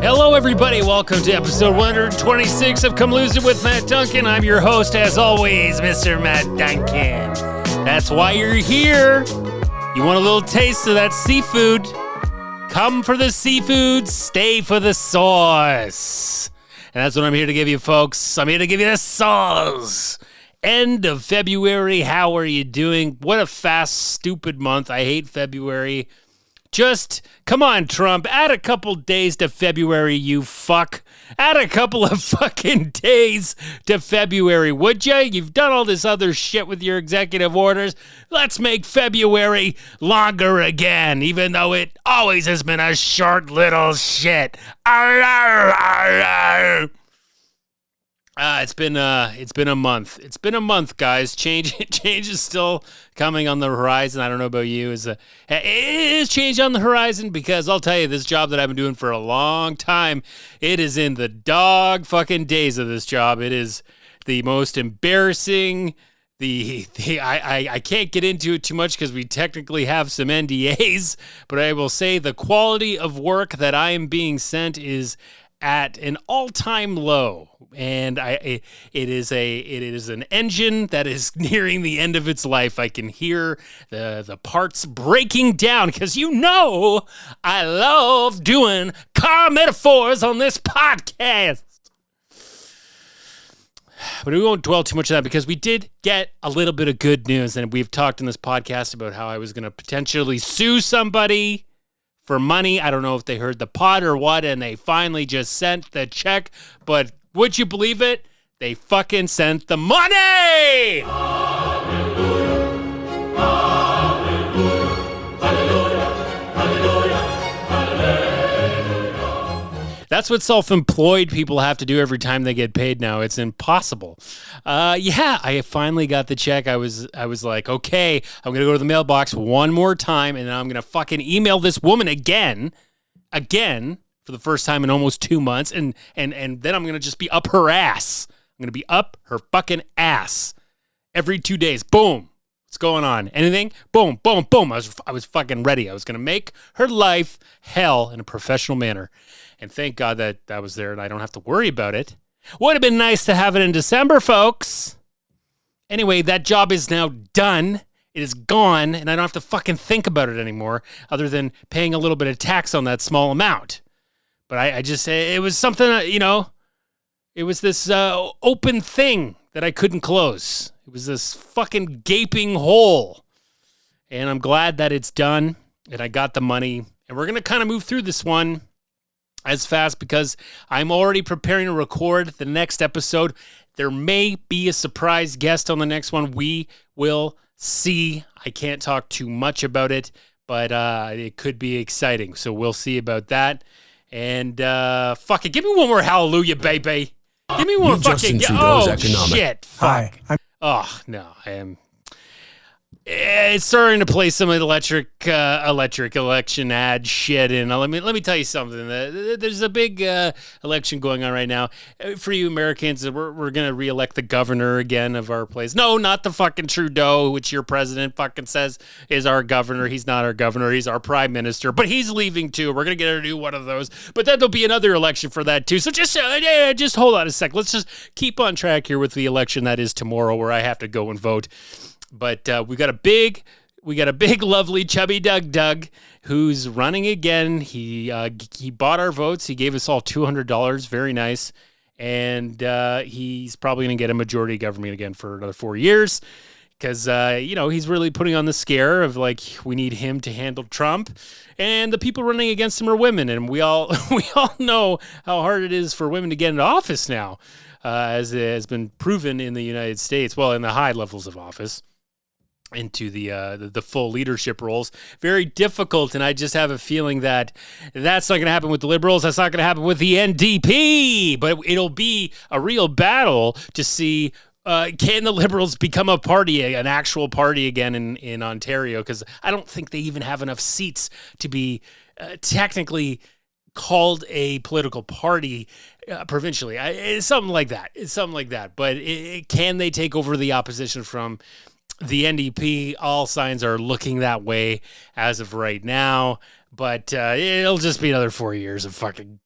Hello, everybody. Welcome to episode 126 of Come Lose It with Matt Duncan. I'm your host, as always, Mr. Matt Duncan. That's why you're here. You want a little taste of that seafood? Come for the seafood, stay for the sauce. And that's what I'm here to give you, folks. I'm here to give you the sauce. End of February. How are you doing? What a fast, stupid month. I hate February. Just, come on, Trump, add a couple days to February, you fuck. Add a couple of fucking days to February, would ya? You've done all this other shit with your executive orders. Let's make February longer again, even though it always has been a short little shit. It's been a month. It's been a month, guys. Change is still coming on the horizon. I don't know about you. It is change on the horizon because I'll tell you, this job that I've been doing for a long time, it is in the dog fucking days of this job. It is the most embarrassing. I can't get into it too much because we technically have some NDAs, but I will say the quality of work that I am being sent is at an all-time low, and it is an engine that is nearing the end of its life. I can hear the parts breaking down because I love doing car metaphors on this podcast. But we won't dwell too much on that because we did get a little bit of good news, and we've talked in this podcast about how I was going to potentially sue somebody for money. I don't know if they heard the pod or what, and they finally just sent the check. But would you believe it? They fucking sent the money! Hallelujah, hallelujah, hallelujah, hallelujah. That's what self-employed people have to do every time they get paid now. It's impossible. I finally got the check. I was like, okay, I'm going to go to the mailbox one more time, and then I'm going to fucking email this woman again, for the first time in almost 2 months, and then I'm going to just be up her ass. I'm going to be up her fucking ass every 2 days. Boom. What's going on? Anything? Boom, boom, boom. I was fucking ready. I was going to make her life hell in a professional manner. And thank God that was there and I don't have to worry about it. Would have been nice to have it in December, folks. Anyway, that job is now done. It is gone, and I don't have to fucking think about it anymore, other than paying a little bit of tax on that small amount. But I just, it was something, it was this open thing that I couldn't close. It was this fucking gaping hole. And I'm glad that it's done, and I got the money. And we're going to kind of move through this one as fast because I'm already preparing to record the next episode. There may be a surprise guest on the next one. We will see. I can't talk too much about it, but it could be exciting. So we'll see about that. And fuck it. Give me one more hallelujah, baby. Give me one fucking... Shit. Fuck. Hi. Oh, no. I am... It's starting to play some electric election ad shit, and let me tell you something. There's a big election going on right now. For you Americans, we're gonna reelect the governor again of our place. No, not the fucking Trudeau, which your president fucking says is our governor. He's not our governor. He's our prime minister, but he's leaving too. We're gonna get a new one of those. But then there'll be another election for that too. So just hold on a sec. Let's just keep on track here with the election that is tomorrow, where I have to go and vote. But we got a big, lovely, chubby Doug, who's running again. He bought our votes. He gave us all $200. Very nice. And he's probably going to get a majority government again for another 4 years. Because, he's really putting on the scare of, like, we need him to handle Trump. And the people running against him are women. And we all know how hard it is for women to get into office now, as it has been proven in the United States. Well, in the high levels of office. Into the full leadership roles. Very difficult, and I just have a feeling that that's not going to happen with the Liberals. That's not going to happen with the NDP, but it'll be a real battle to see can the Liberals become a party, an actual party again in Ontario, because I don't think they even have enough seats to be technically called a political party provincially. It's something like that. But can they take over the opposition from the NDP? All signs are looking that way as of right now. But it'll just be another 4 years of fucking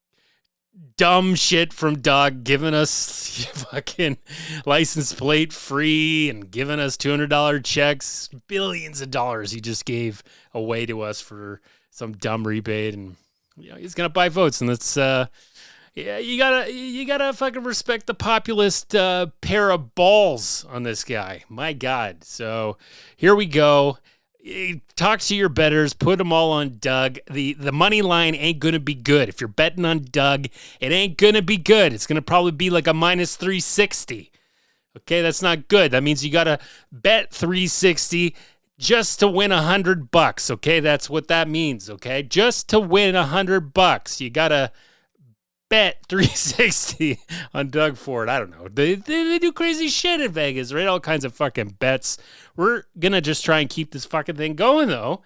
dumb shit from Doug, giving us fucking license plate free and giving us $200 checks, billions of dollars he just gave away to us for some dumb rebate, and he's gonna buy votes, and that's yeah, you gotta fucking respect the populist pair of balls on this guy. My God. So here we go. Talk to your bettors, put them all on Doug. The money line ain't going to be good. If you're betting on Doug, it ain't going to be good. It's going to probably be like a minus 360. Okay, that's not good. That means you got to bet 360 just to win $100. Okay, that's what that means. Okay, just to win $100, you got to bet 360 on Doug Ford. I don't know. They do crazy shit in Vegas, right? All kinds of fucking bets. We're going to just try and keep this fucking thing going, though,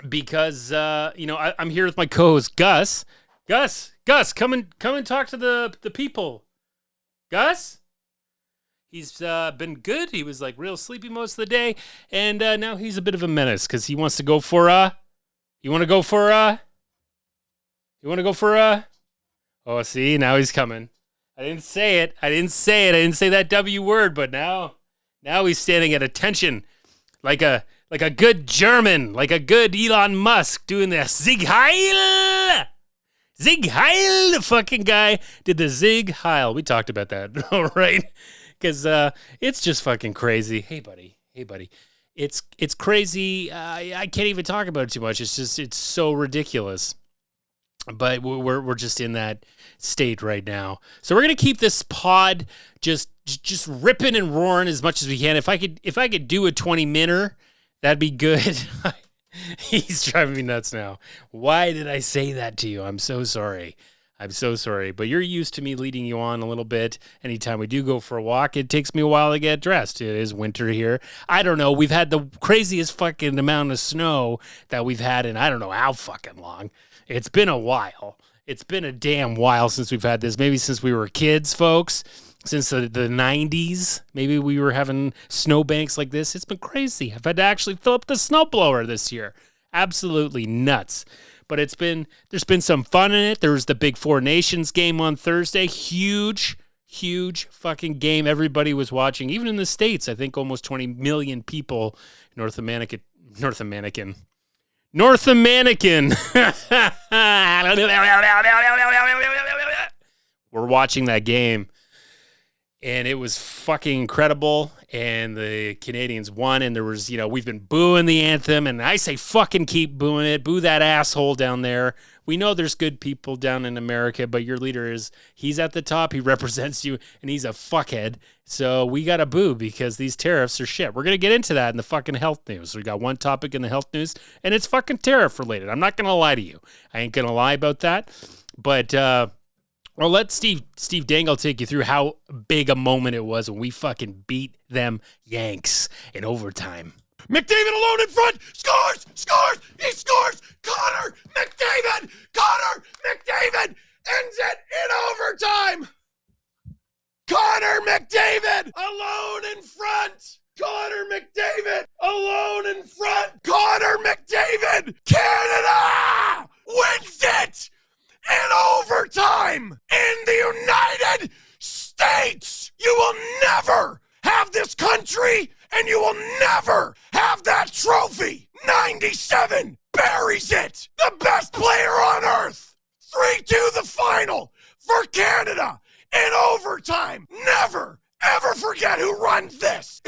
because, I'm here with my co-host, Gus. Gus, come and talk to the people. Gus? He's been good. He was, like, real sleepy most of the day, and now he's a bit of a menace because he wants to go for Oh, see, now he's coming. I didn't say it. I didn't say that W word, but now he's standing at attention like a good German, like a good Elon Musk doing the Sieg Heil. Sieg Heil, the fucking guy did the Sieg Heil. We talked about that, all right? Because it's just fucking crazy. Hey, buddy. It's crazy. I can't even talk about it too much. It's so ridiculous. But we're just in that state right now. So we're gonna keep this pod just ripping and roaring as much as we can. If I could do a 20-minute, that'd be good. He's driving me nuts now. Why did I say that to you? I'm so sorry. But you're used to me leading you on a little bit. Anytime we do go for a walk, it takes me a while to get dressed. It is winter here. I don't know. We've had the craziest fucking amount of snow that we've had in I don't know how fucking long. It's been a while. It's been a damn while since we've had this. Maybe since we were kids, folks. Since the 90s. Maybe we were having snowbanks like this. It's been crazy. I've had to actually fill up the snowblower this year. Absolutely nuts. But there's been some fun in it. There was the Big Four Nations game on Thursday. Huge fucking game. Everybody was watching. Even in the States, I think almost 20 million people, North American. We're watching that game, and it was fucking incredible. And the Canadians won, and there was, we've been booing the anthem, and I say fucking keep booing it. Boo that asshole down there. We know there's good people down in America, but your leader he's at the top, he represents you, and he's a fuckhead. So we got to boo because these tariffs are shit. We're going to get into that in the fucking health news. We got one topic in the health news, and it's fucking tariff related. I'm not going to lie to you. I ain't going to lie about that. But I'll let Steve Dangle take you through how big a moment it was when we fucking beat them Yanks in overtime. McDavid alone in front, scores, he scores, Connor McDavid ends it in overtime. Connor McDavid alone in front. Canada wins it in overtime in the United States. You will never have this country, and you will never have that trophy. 97 buries it. The best player on earth. 3-2 the final for Canada in overtime. Never, ever forget who runs this.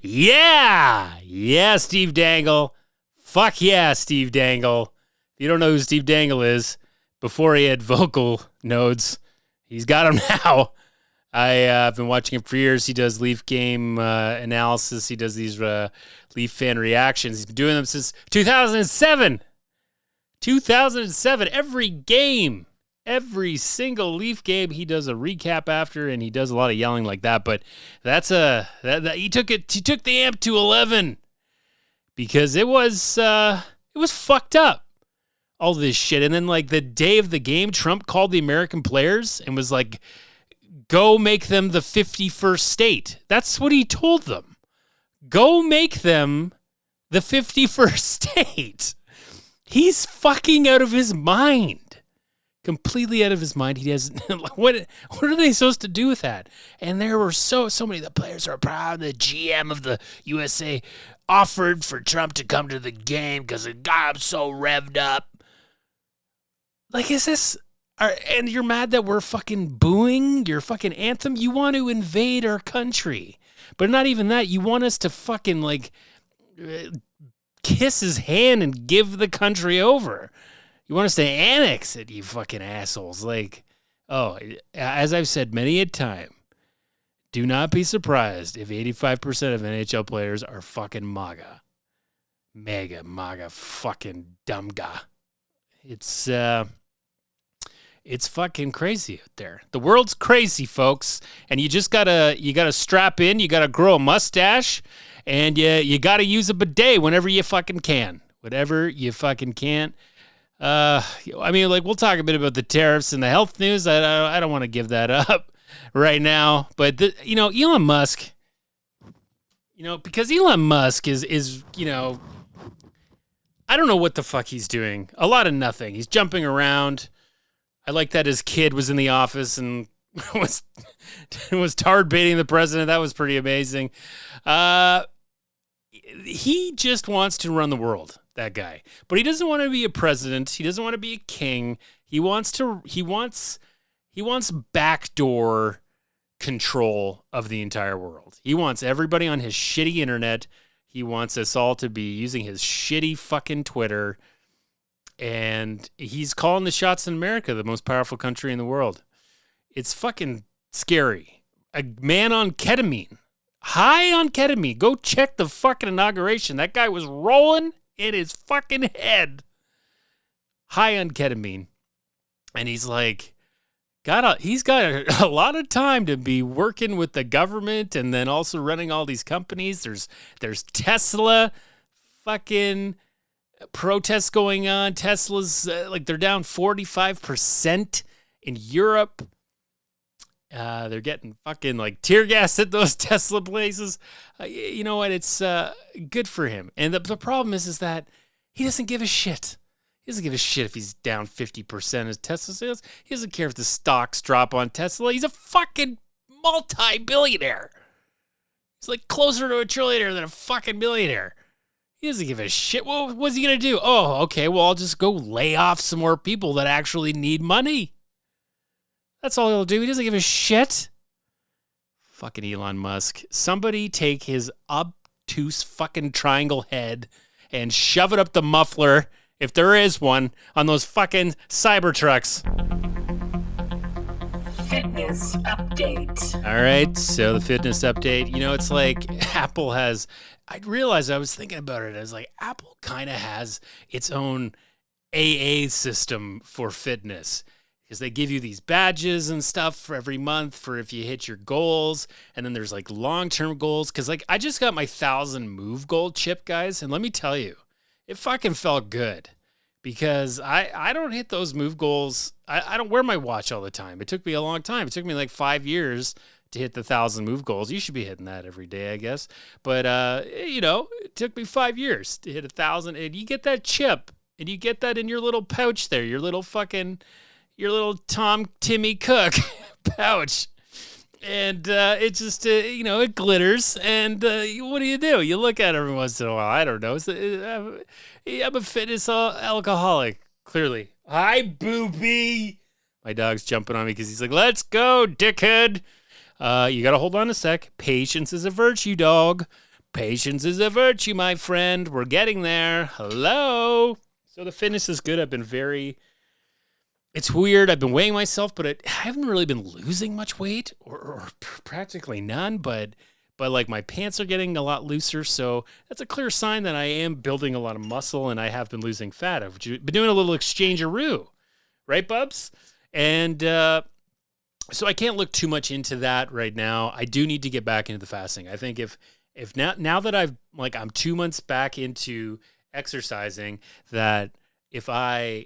Yeah, Steve Dangle. Fuck yeah, Steve Dangle. If you don't know who Steve Dangle is, before he had vocal nodes, he's got them now. I've been watching him for years. He does Leaf game analysis. He does these Leaf fan reactions. He's been doing them since 2007. 2007. Every game, every single Leaf game, he does a recap after, and he does a lot of yelling like that. But he took the amp to 11 because it was fucked up. All this shit. And then like the day of the game, Trump called the American players and was like, go make them the 51st state. That's what he told them. Go make them the 51st state. He's fucking out of his mind. completely out of his mind. He doesn't. What are they supposed to do with that? And there were so many. The players are proud. The GM of the USA offered for Trump to come to the game because it got him so revved up. Like, is this? And you're mad that we're fucking booing your fucking anthem? You want to invade our country. But not even that. You want us to fucking, like, kiss his hand and give the country over. You want us to annex it, you fucking assholes. Like, oh, as I've said many a time, do not be surprised if 85% of NHL players are fucking MAGA. MAGA, fucking dumb guy. It's fucking crazy out there. The world's crazy, folks. And you just gotta strap in, you gotta grow a mustache, and you gotta use a bidet whenever you fucking can. Whatever you fucking can. I mean, like, we'll talk a bit about the tariffs and the health news. I don't want to give that up right now. But Elon Musk, because Elon Musk is I don't know what the fuck he's doing. A lot of nothing. He's jumping around. I like that his kid was in the office and was tar baiting the president. That was pretty amazing. He just wants to run the world, that guy. But he doesn't want to be a president. He doesn't want to be a king. He wants backdoor control of the entire world. He wants everybody on his shitty internet. He wants us all to be using his shitty fucking Twitter. And he's calling the shots in America, the most powerful country in the world. It's fucking scary. A man on ketamine, high on ketamine. Go check the fucking inauguration. That guy was rolling in his fucking head, high on ketamine. And he's like, he's got a lot of time to be working with the government and then also running all these companies. There's Tesla fucking protests going on. Tesla's they're down 45% in Europe. They're getting fucking like tear gas at those Tesla places. You know what? It's good for him. And the problem is that he doesn't give a shit. He doesn't give a shit if he's down 50% of Tesla sales. He doesn't care if the stocks drop on Tesla. He's a fucking multi-billionaire. He's like closer to a trillionaire than a fucking millionaire. He doesn't give a shit. Well, what's he going to do? Oh, okay, well, I'll just go lay off some more people that actually need money. That's all he'll do. He doesn't give a shit. Fucking Elon Musk. Somebody take his obtuse fucking triangle head and shove it up the muffler, if there is one, on those fucking Cybertrucks. Fitness update. All right, so the fitness update. It's like Apple has... I realized, I was thinking about it, as like Apple kind of has its own AA system for fitness, because they give you these badges and stuff for every month for if you hit your goals. And then there's like long-term goals. Because like I just got my 1,000 move goal chip, guys. And let me tell you, it fucking felt good, because I don't hit those move goals. I don't wear my watch all the time. It took me a long time. It took me like 5 years to hit the 1,000 move goals. You should be hitting that every day, I guess. But, it took me 5 years to hit 1,000. And you get that chip, and you get that in your little pouch there, your little Tom Timmy Cook pouch. And it just, it glitters. And what do? You look at it every once in a while. I don't know. I'm a fitness alcoholic, clearly. Hi, Boopy. My dog's jumping on me because he's like, let's go, dickhead. You got to hold on a sec. Patience is a virtue, dog. Patience is a virtue, my friend. We're getting there. Hello. So the fitness is good. It's weird. I've been weighing myself, but I haven't really been losing much weight or practically none, but like my pants are getting a lot looser. So that's a clear sign that I am building a lot of muscle, and I have been losing fat. I've been doing a little exchange-a-roo. Right, Bubs? And, so I can't look too much into that right now. I do need to get back into the fasting. I think if now that I'm 2 months back into exercising, that if I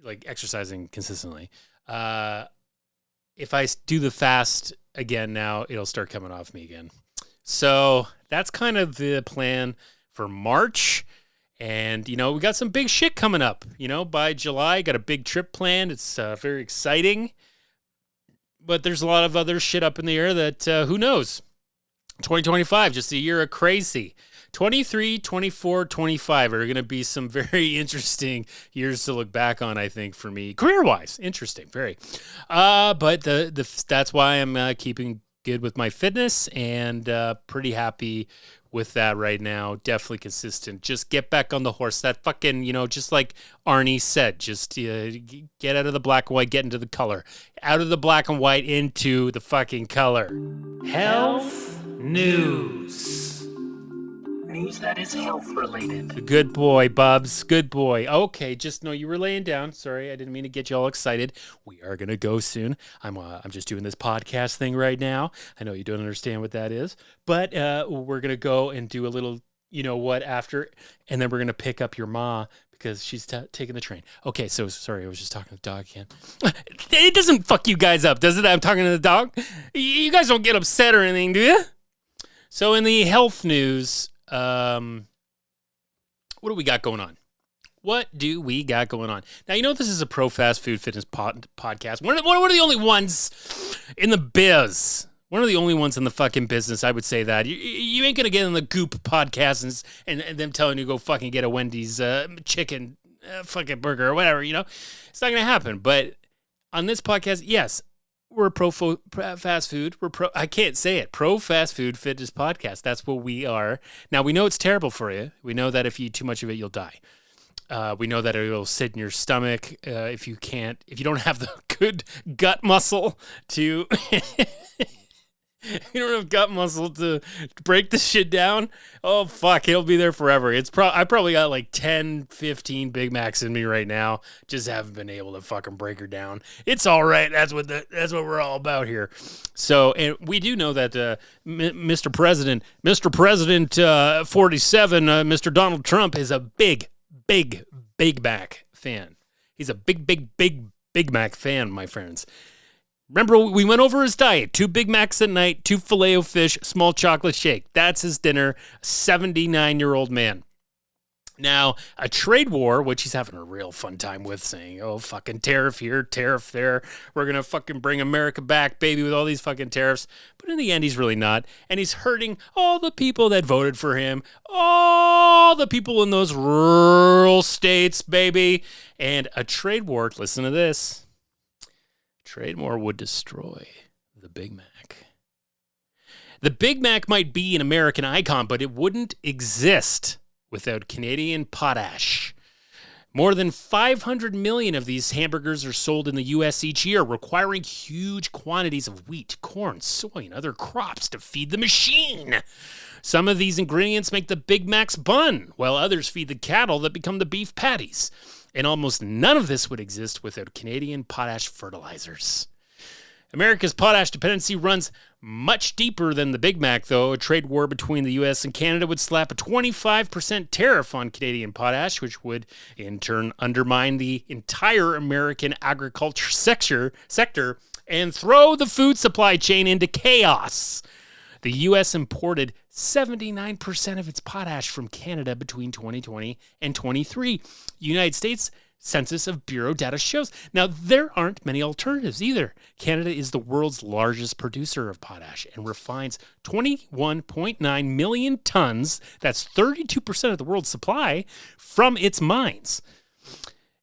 like exercising consistently, if I do the fast again now, it'll start coming off me again. So that's kind of the plan for March. And, we got some big shit coming up. By July, got a big trip planned. It's very exciting. But there's a lot of other shit up in the air that who knows? 2025, just a year of crazy. 23, 24, 25 are going to be some very interesting years to look back on, I think, for me. Career-wise, interesting, very. But that's why I'm keeping good with my fitness and pretty happy with that right now. Definitely consistent. Just get back on the horse. That fucking, just like Arnie said, just get out of the black and white, get into the color. Out of the black and white into the fucking color. Health news. News that is health related. Good boy, Bubs. Good boy. Okay, just know you were laying down. Sorry, I didn't mean to get you all excited. We are gonna go soon. I'm just doing this podcast thing right now. I know you don't understand what that is, but we're gonna go and do a little, after, and then we're gonna pick up your ma because she's taking the train. Okay, so sorry, I was just talking to the dog again. It doesn't fuck you guys up, does it? I'm talking to the dog. You guys don't get upset or anything, do you? So in the health news. What do we got going on? Now, this is a pro fast food fitness podcast. One of the only ones in the biz. One of the only ones in the fucking business, I would say that. You ain't going to get in the Goop podcast and them telling you to go fucking get a Wendy's chicken fucking burger or whatever, It's not going to happen. But on this podcast, yes, we're fast food. I can't say it. Pro fast food fitness podcast. That's what we are. Now, we know it's terrible for you. We know that if you eat too much of it, you'll die. We know that it will sit in your stomach if you don't have the good gut muscle to... You don't have gut muscle to break this shit down. Oh, fuck. It'll be there forever. I probably got like 10, 15 Big Macs in me right now. Just haven't been able to fucking break her down. It's all right. That's what we're all about here. So, and we do know that Mr. President 47, Mr. Donald Trump is a big Mac fan. He's a big Mac fan, my friends. Remember, we went over his diet. 2 Big Macs at night, 2 Filet-O-Fish, small chocolate shake. That's his dinner. 79-year-old man. Now, a trade war, which he's having a real fun time with, saying, oh, fucking tariff here, tariff there. We're going to fucking bring America back, baby, with all these fucking tariffs. But in the end, he's really not. And he's hurting all the people that voted for him. All the people in those rural states, baby. And a trade war, listen to this. Trade war would destroy the Big Mac. The Big Mac might be an American icon, but it wouldn't exist without Canadian potash. More than 500 million of these hamburgers are sold in the U.S. each year, requiring huge quantities of wheat, corn, soy, and other crops to feed the machine. Some of these ingredients make the Big Mac's bun, while others feed the cattle that become the beef patties. And almost none of this would exist without Canadian potash fertilizers. America's potash dependency runs much deeper than the Big Mac, though. A trade war between the U.S. and Canada would slap a 25% tariff on Canadian potash, which would in turn undermine the entire American agriculture sector and throw the food supply chain into chaos. The U.S. imported 79% of its potash from Canada between 2020 and 23. United States Census of Bureau data shows. Now, there aren't many alternatives either. Canada is the world's largest producer of potash and refines 21.9 million tons, that's 32% of the world's supply, from its mines.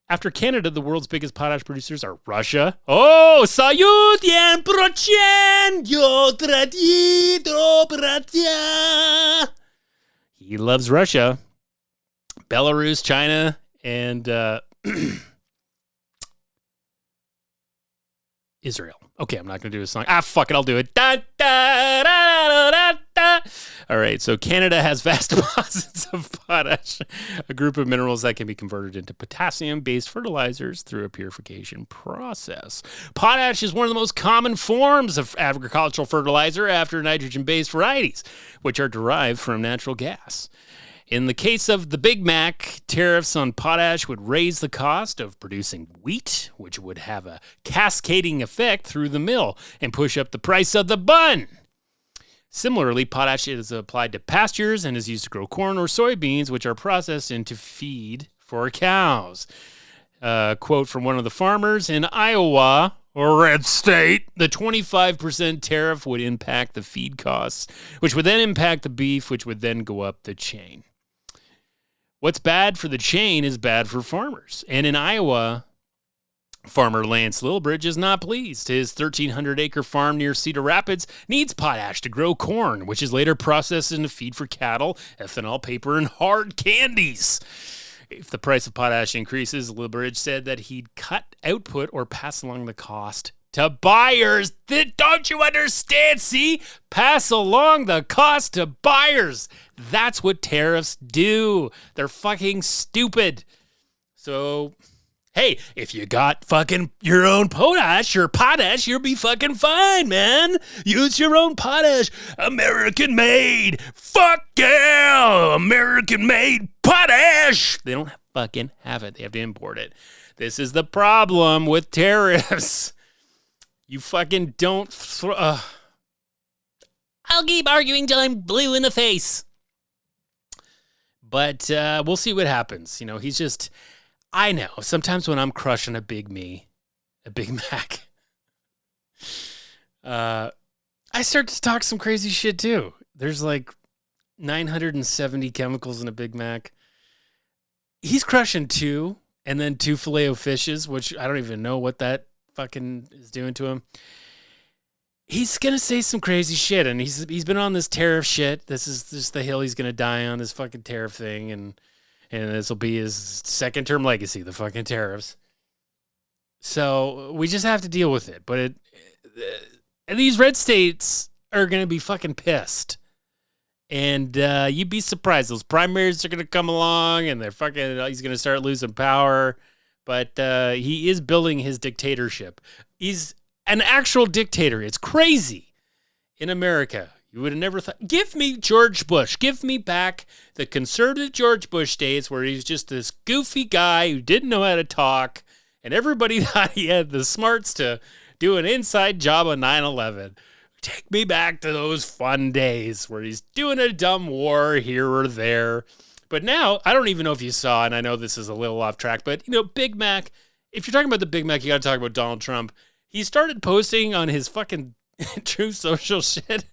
After Canada, the world's biggest potash producers are Russia. Oh, salut, yen prochen, yo tradito bratia. He loves Russia. Belarus, China, and Israel. Okay, I'm not going to do a song. Fuck it, I'll do it. Da, da, da, da, da, da. All right, so Canada has vast deposits of potash, a group of minerals that can be converted into potassium-based fertilizers through a purification process. Potash is one of the most common forms of agricultural fertilizer after nitrogen-based varieties, which are derived from natural gas. In the case of the Big Mac, tariffs on potash would raise the cost of producing wheat, which would have a cascading effect through the mill and push up the price of the bun. Similarly, potash is applied to pastures and is used to grow corn or soybeans, which are processed into feed for cows. Quote from one of the farmers in Iowa, or red state, the 25% tariff would impact the feed costs, which would then impact the beef, which would then go up the chain. What's bad for the chain is bad for farmers. And in Iowa, farmer Lance Lilbridge is not pleased. His 1,300-acre farm near Cedar Rapids needs potash to grow corn, which is later processed into feed for cattle, ethanol, paper, and hard candies. If the price of potash increases, Lilbridge said that he'd cut output or pass along the cost to buyers. Don't you understand? See? Pass along the cost to buyers. That's what tariffs do. They're fucking stupid. So, hey, if you got fucking your own potash, you'll be fucking fine, man. Use your own potash. American made. Fuck yeah. American made potash. They don't fucking have it. They have to import it. This is the problem with tariffs. You fucking don't I'll keep arguing till I'm blue in the face. But we'll see what happens. You know, he's just... I know. Sometimes when I'm crushing a Big Mac, I start to talk some crazy shit too. There's like 970 chemicals in a Big Mac. He's crushing 2 and then 2 Filet-O-Fishes, which I don't even know what that fucking is doing to him. He's going to say some crazy shit, and he's been on this tariff shit. This is just the hill he's going to die on, this fucking tariff thing, and this will be his second-term legacy, the fucking tariffs. So we just have to deal with it. But and these red states are going to be fucking pissed. And you'd be surprised. Those primaries are going to come along, and he's going to start losing power. But he is building his dictatorship. He's an actual dictator. It's crazy. In America, you would have never thought. Give me George Bush. Give me back the conservative George Bush days where he's just this goofy guy who didn't know how to talk, and everybody thought he had the smarts to do an inside job on 9/11. Take me back to those fun days where he's doing a dumb war here or there. But now, I don't even know if you saw, and I know this is a little off track, but, you know, Big Mac, if you're talking about the Big Mac, you got to talk about Donald Trump. He started posting on his fucking Truth Social shit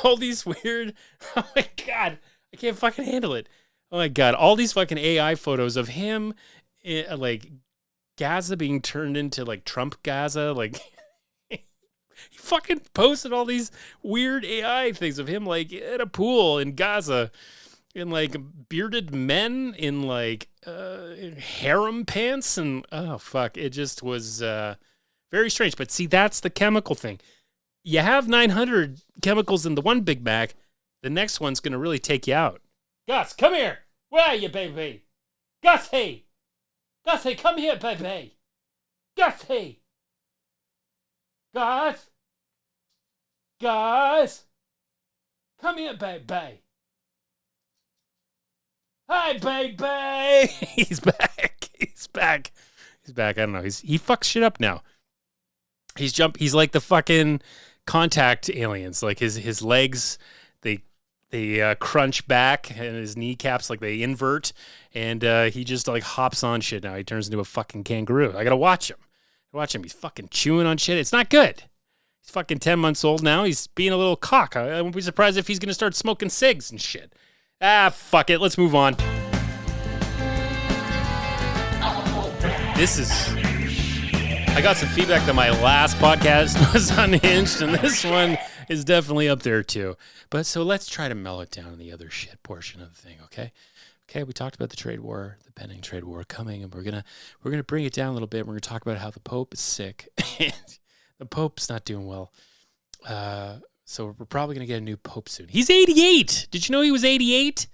all these weird, oh my God, I can't fucking handle it. Oh my God, all these fucking AI photos of him, like, Gaza being turned into, like, Trump Gaza, like... He fucking posted all these weird AI things of him, like, at a pool in Gaza, in, like, bearded men in, like, harem pants, and, oh, fuck, it just was very strange. But see, that's the chemical thing. You have 900 chemicals in the one Big Mac, the next one's going to really take you out. Gus, come here. Where are you, baby? Gussie! Gussie, come here, baby. Gussie! Gus! Gus! Come here, baby. Hi, baby! He's back. He's back. He's back. I don't know. He fucks shit up now. He's like the fucking Contact aliens. Like his legs, they crunch back, and his kneecaps, like, they invert, and he just, like, hops on shit now. He turns into a fucking kangaroo. I gotta watch him. He's fucking chewing on shit. It's not good. He's fucking 10 months old now. He's being a little cock. I won't be surprised if he's going to start smoking cigs and shit. Fuck it. Let's move on. I got some feedback that my last podcast was unhinged, and this one is definitely up there too. But so let's try to mellow it down in the other shit portion of the thing, okay? Okay, we talked about the trade war, the pending trade war coming, and we're gonna bring it down a little bit. We're gonna talk about how the Pope is sick. The Pope's not doing well. So we're probably going to get a new Pope soon. He's 88. Did you know he was 88?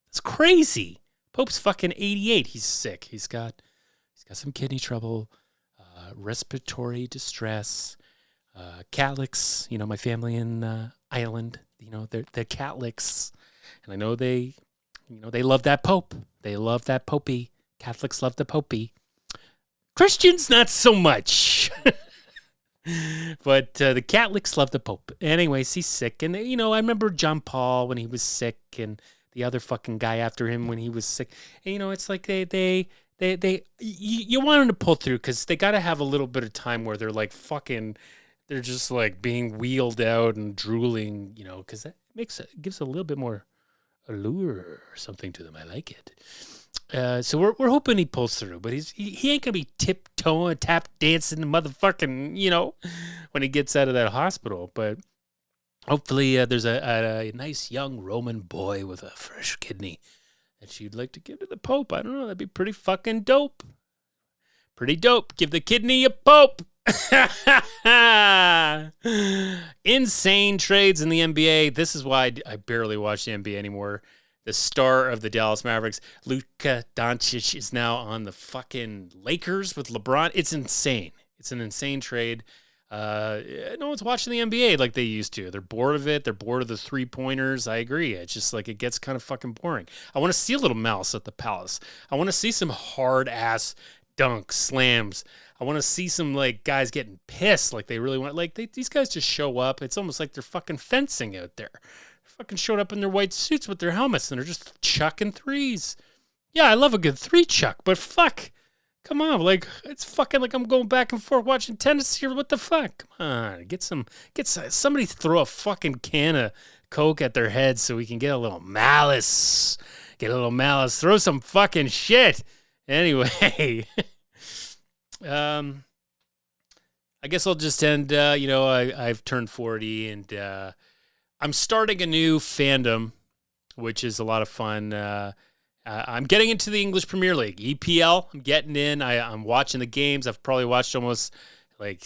That's crazy. Pope's fucking 88. He's sick. He's got some kidney trouble, respiratory distress, Catholics. You know, my family in Ireland, you know, they're Catholics. And I know they love that Pope. They love that Popey. Catholics love the Popey. Christians, not so much. But the Catholics love the Pope. Anyways, he's sick. And, you know, I remember John Paul when he was sick and the other fucking guy after him when he was sick. And, you know, it's like you want them to pull through because they got to have a little bit of time where they're like fucking, they're just like being wheeled out and drooling, you know, because that gives a little bit more allure or something to them. I like it. So we're hoping he pulls through, but he ain't gonna be tiptoeing, tap dancing, motherfucking, you know, when he gets out of that hospital. But hopefully there's a nice young Roman boy with a fresh kidney that you'd like to give to the Pope. I don't know, that'd be pretty fucking dope. Pretty dope. Give the kidney a Pope. Insane trades in the NBA. This is why I barely watch the NBA anymore. The star of the Dallas Mavericks, Luka Doncic, is now on the fucking Lakers with LeBron. It's insane. It's an insane trade. No one's watching the NBA like they used to. They're bored of it. They're bored of the three-pointers. I agree. It's just like it gets kind of fucking boring. I want to see a little mouse at the Palace. I want to see some hard-ass dunks, slams. I want to see some like guys getting pissed like they really want. Like these guys just show up. It's almost like they're fucking fencing out there. Fucking showed up in their white suits with their helmets and they're just chucking threes. Yeah, I love a good three chuck, but fuck. Come on, like it's fucking like I'm going back and forth watching tennis here. What the fuck? Come on, somebody throw a fucking can of Coke at their head so we can get a little malice. Throw some fucking shit. Anyway, I guess I'll just end. I've turned 40 and I'm starting a new fandom, which is a lot of fun. I'm getting into the English Premier League, EPL. I'm getting in. I'm watching the games. I've probably watched almost like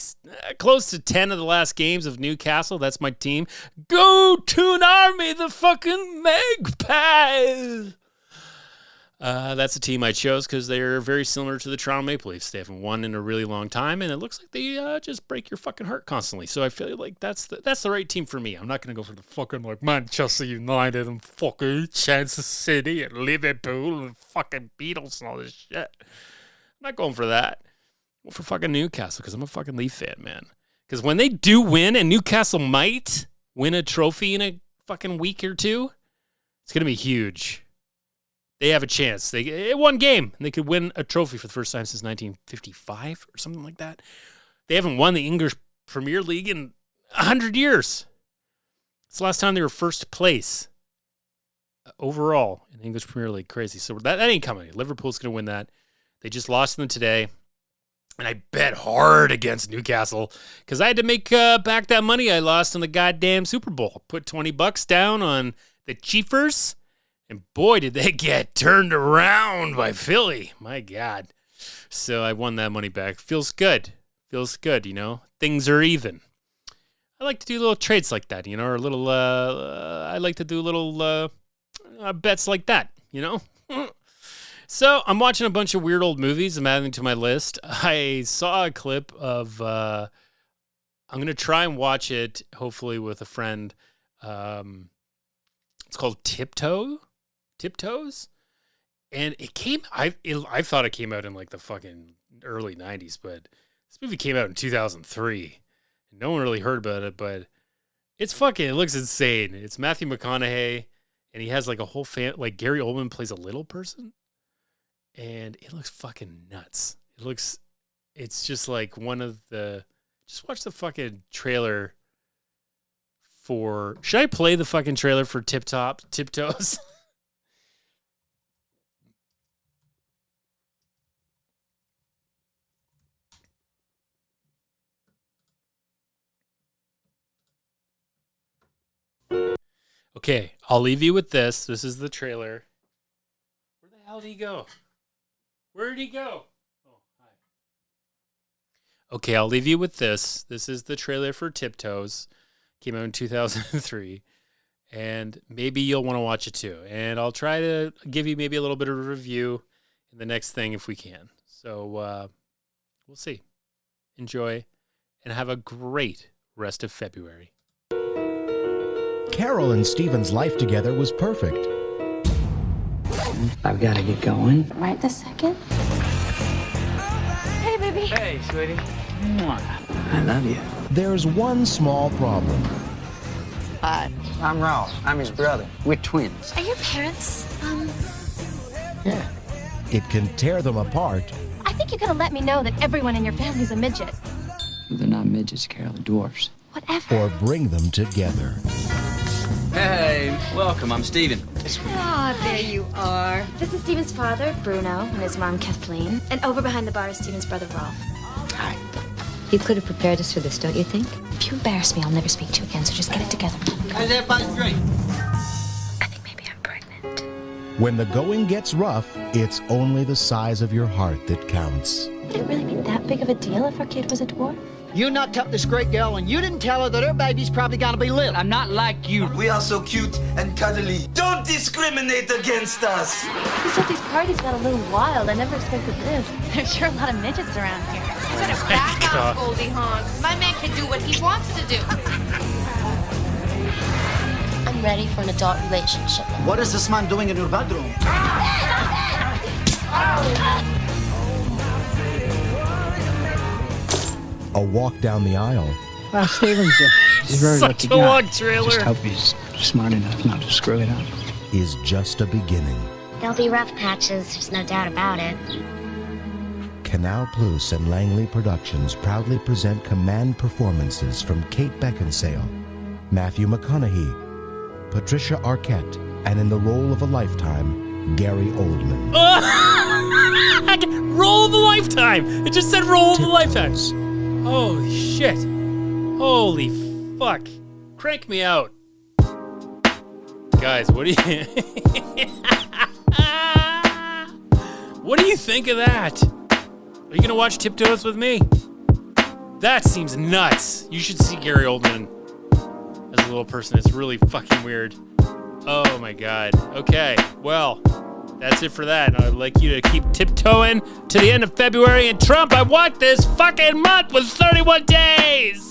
close to 10 of the last games of Newcastle. That's my team. Go Toon Army, the fucking Magpies. That's a team I chose because they're very similar to the Toronto Maple Leafs. They haven't won in a really long time, and it looks like they just break your fucking heart constantly. So I feel like that's the right team for me. I'm not going to go for the fucking like Manchester United and fucking Kansas City and Liverpool and fucking Beatles and all this shit. I'm not going for that. I'm going for fucking Newcastle because I'm a fucking Leaf fan, man. Because when they do win, and Newcastle might win a trophy in a fucking week or two, it's going to be huge. They have a chance. They one game, and they could win a trophy for the first time since 1955 or something like that. They haven't won the English Premier League in 100 years. It's the last time they were first place overall in the English Premier League. Crazy. So that ain't coming. Liverpool's going to win that. They just lost them today, and I bet hard against Newcastle because I had to make back that money I lost in the goddamn Super Bowl. Put $20 down on the Chiefers. And boy, did they get turned around by Philly. My God. So I won that money back. Feels good. You know. Things are even. I like to do little trades like that, you know, or little, I like to do little bets like that, you know. So I'm watching a bunch of weird old movies. I'm adding to my list. I saw a clip of, I'm going to try and watch it, hopefully with a friend. It's called Tiptoes, and it came. I thought it came out in like the fucking early 90s, but this movie came out in 2003. No one really heard about it, but it looks insane. It's Matthew McConaughey, and he has like a whole like Gary Oldman plays a little person, and it looks fucking nuts. It's just like just watch the fucking trailer for. Should I play the fucking trailer for Tiptoes? Okay, I'll leave you with this. This is the trailer. Where the hell did he go? Where did he go? Oh, hi. Okay, I'll leave you with this. This is the trailer for Tiptoes. Came out in 2003. And maybe you'll want to watch it too. And I'll try to give you maybe a little bit of a review in the next thing if we can. So we'll see. Enjoy. And have a great rest of February. Carol and Stephen's life together was perfect. I've got to get going. Right this second. Hey, baby. Hey, sweetie. I love you. There's one small problem. Hi, I'm Ralph. I'm his brother. We're twins. Are your parents, Yeah. It can tear them apart I think you gotta let me know that everyone in your family's a midget. They're not midgets, Carol. They're dwarfs. Whatever. or bring them together. Hey, welcome. I'm Steven. Ah, there you are. This is Steven's father, Bruno, and his mom, Kathleen. And over behind the bar is Steven's brother, Rolf. Hi. You could have prepared us for this, don't you think? If you embarrass me, I'll never speak to you again, so just get it together. How's everybody's drink? I think maybe I'm pregnant. When the going gets rough, it's only the size of your heart that counts. Would it really be that big of a deal if our kid was a dwarf? You knocked up this great girl and you didn't tell her that her baby's probably gonna be little. I'm not like you. We are so cute and cuddly. Don't discriminate against us. You said these parties got a little wild. I never expected this. There's sure a lot of midgets around here. You better back off, Goldie Hawn. My man can do what he wants to do. I'm ready for an adult relationship. What is this man doing in your bedroom? A walk down the aisle Well, Steven's he's a very Such lucky a guy. long trailer. Just hope he's smart enough not to screw it up. is just a beginning. There'll be rough patches, there's no doubt about it. Canal Plus and Langley Productions proudly present command performances from Kate Beckinsale, Matthew McConaughey, Patricia Arquette, and in the role of a lifetime, Gary Oldman. Roll of a lifetime. It just said roll of a lifetime. Tiptoes. Holy shit. Holy fuck. Crank me out. Guys, what do you what do you think of that? Are you gonna watch Tiptoes with me? That seems nuts. You should see Gary Oldman as a little person. It's really fucking weird. Oh my god. Okay, well, that's it for that. I'd like you to keep tiptoeing to the end of February. And Trump, I want this fucking month with 31 days.